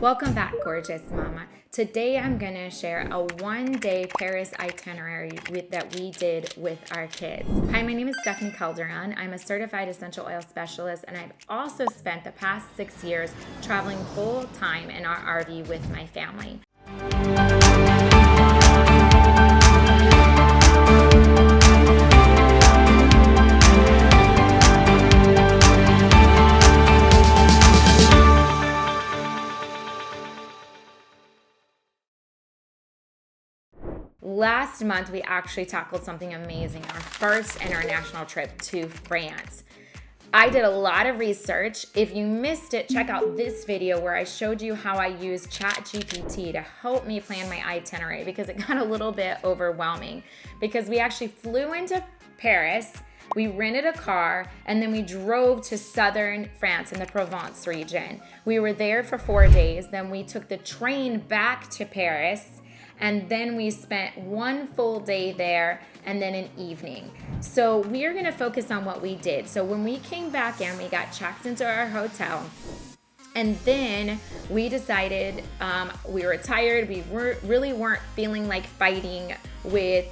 Welcome back, gorgeous mama. Today I'm going to share a one-day Paris itinerary that we did with our kids. Hi, my name is Stephanie Calderon. I'm a certified essential oil specialist, and I've also spent the past 6 years traveling full-time in our RV with my family. Last month, we actually tackled something amazing, our first international trip to France. I did a lot of research. If you missed it, check out this video where I showed you how I used ChatGPT to help me plan my itinerary because it got a little bit overwhelming because we actually flew into Paris, we rented a car, and then we drove to southern France in the Provence region. We were there for 4 days, then we took the train back to Paris, and then we spent one full day there and then an evening. So we're gonna focus on what we did. So when we came back in, we got checked into our hotel. And then we decided we were tired. We really weren't feeling like fighting with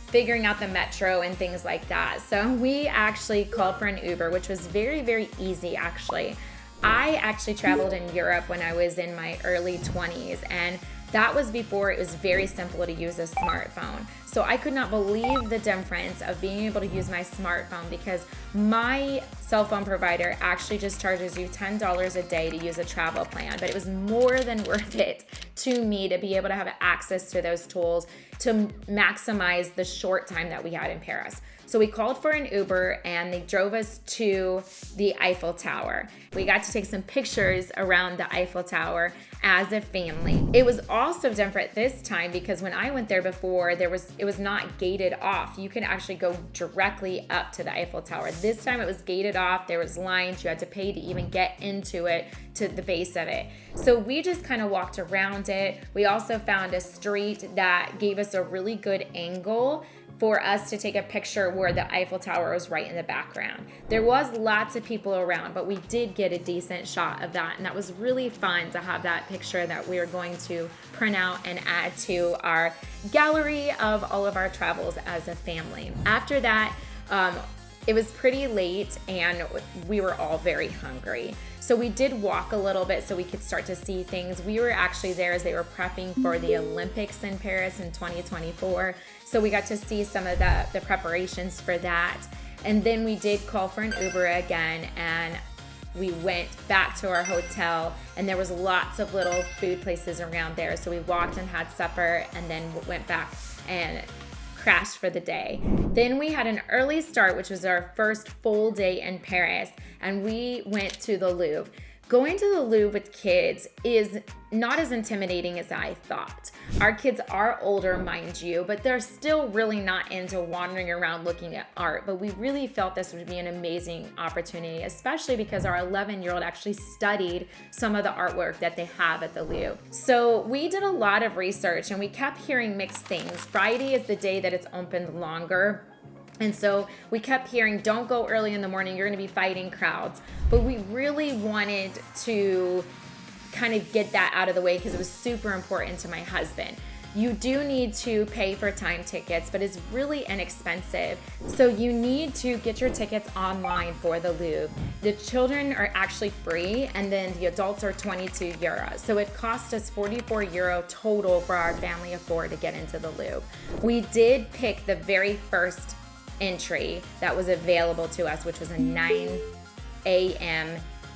figuring out the metro and things like that. So we actually called for an Uber, which was very, very easy actually. I actually traveled in Europe when I was in my early 20s, and that was before it was very simple to use a smartphone. So I could not believe the difference of being able to use my smartphone because my cell phone provider actually just charges you $10 a day to use a travel plan, but it was more than worth it to me to be able to have access to those tools to maximize the short time that we had in Paris. So we called for an Uber and they drove us to the Eiffel Tower. We got to take some pictures around the Eiffel Tower as a family. It was also different this time because when I went there before, it was not gated off. You could actually go directly up to the Eiffel Tower. This time it was gated off. There was lines. You had to pay to even get into it, to the base of it. So we just kind of walked around it. We also found a street that gave us a really good angle for us to take a picture where the Eiffel Tower was right in the background. There was lots of people around, but we did get a decent shot of that, and that was really fun to have that picture that we are going to print out and add to our gallery of all of our travels as a family. After that, it was pretty late and we were all very hungry. So we did walk a little bit so we could start to see things. We were actually there as they were prepping for the Olympics in Paris in 2024. So we got to see some of the preparations for that. And then we did call for an Uber again, and we went back to our hotel, and there was lots of little food places around there. So we walked and had supper and then went back and crashed for the day. Then we had an early start, which was our first full day in Paris, and we went to the Louvre. Going to the Louvre with kids is not as intimidating as I thought. Our kids are older, mind you, but they're still really not into wandering around looking at art. But we really felt this would be an amazing opportunity, especially because our 11-year-old actually studied some of the artwork that they have at the Louvre. So we did a lot of research and we kept hearing mixed things. Friday is the day that it's opened longer. And so we kept hearing, don't go early in the morning, you're gonna be fighting crowds. But we really wanted to kind of get that out of the way because it was super important to my husband. You do need to pay for time tickets, but it's really inexpensive. So you need to get your tickets online for the Louvre. The children are actually free, and then the adults are 22 euros. So it cost us 44 euro total for our family of 4 to get into the Louvre. We did pick the very first entry that was available to us, which was a 9 a.m.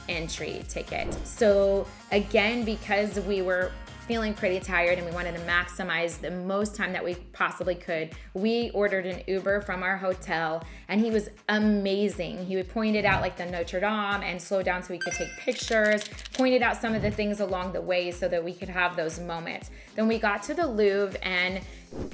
entry ticket. So again, because we were feeling pretty tired and we wanted to maximize the most time that we possibly could, we ordered an Uber from our hotel, and he was amazing. He pointed out like the Notre Dame and slowed down so we could take pictures, pointed out some of the things along the way so that we could have those moments. Then we got to the Louvre, and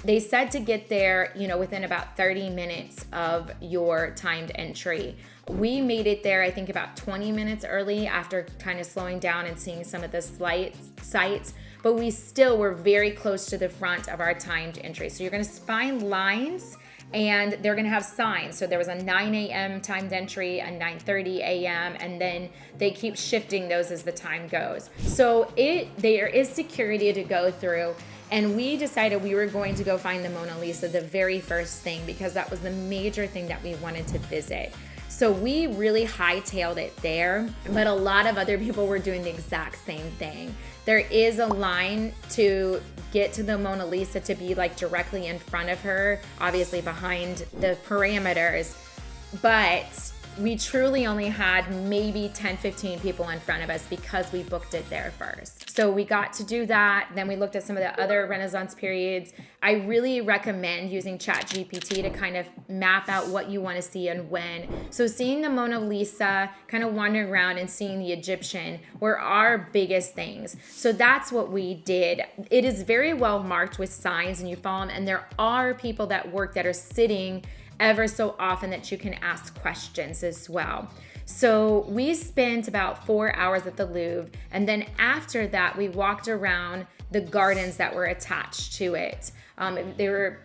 they said to get there, within about 30 minutes of your timed entry. We made it there, I think, about 20 minutes early after kind of slowing down and seeing some of the sights, but we still were very close to the front of our timed entry. So you're gonna find lines and they're going to have signs. So there was a 9 a.m. timed entry, a 9:30 a.m., and then they keep shifting those as the time goes. So there is security to go through, and we decided we were going to go find the Mona Lisa the very first thing, because that was the major thing that we wanted to visit. So we really hightailed it there, but a lot of other people were doing the exact same thing. There is a line to get to the Mona Lisa to be like directly in front of her, obviously behind the parameters, but we truly only had maybe 10, 15 people in front of us because we booked it there first. So we got to do that. Then we looked at some of the other Renaissance periods. I really recommend using ChatGPT to kind of map out what you want to see and when. So seeing the Mona Lisa, kind of wandering around and seeing the Egyptian were our biggest things. So that's what we did. It is very well marked with signs, and you follow them, and there are people that work that are sitting ever so often that you can ask questions as well. So we spent about 4 hours at the Louvre, and then after that we walked around the gardens that were attached to it. There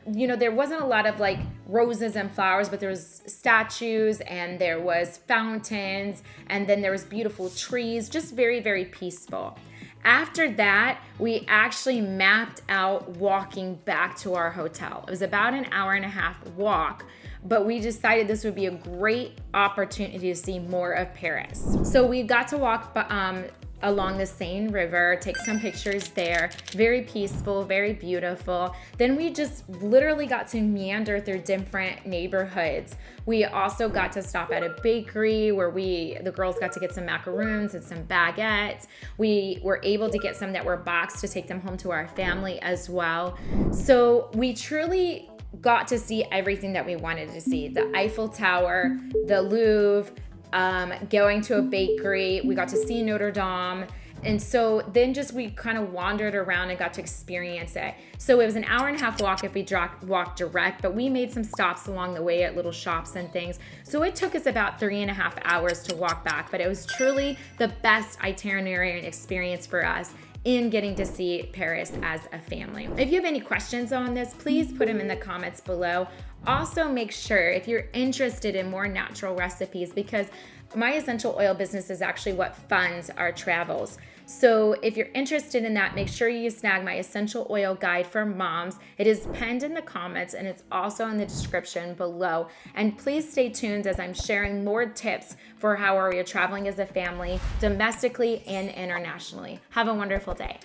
wasn't a lot of like roses and flowers, but there was statues and there was fountains, and then there was beautiful trees, just very, very peaceful. After that, we actually mapped out walking back to our hotel. It was about an hour and a half walk, but we decided this would be a great opportunity to see more of Paris. So we got to walk along the Seine River, take some pictures there. Very peaceful, very beautiful. Then we just literally got to meander through different neighborhoods. We also got to stop at a bakery where the girls got to get some macaroons and some baguettes. We were able to get some that were boxed to take them home to our family as well. So we truly got to see everything that we wanted to see. The Eiffel Tower, the Louvre, going to a bakery. We got to see Notre Dame. And so then we kind of wandered around and got to experience it. So it was an hour and a half walk if we walked direct, but we made some stops along the way at little shops and things. So it took us about 3.5 hours to walk back, but it was truly the best itinerary and experience for us in getting to see Paris as a family. If you have any questions on this, please put them in the comments below. Also, make sure if you're interested in more natural recipes, because my essential oil business is actually what funds our travels. So if you're interested in that, make sure you snag my essential oil guide for moms. It is pinned in the comments, and it's also in the description below. And please stay tuned as I'm sharing more tips for how we are traveling as a family, domestically and internationally. Have a wonderful day.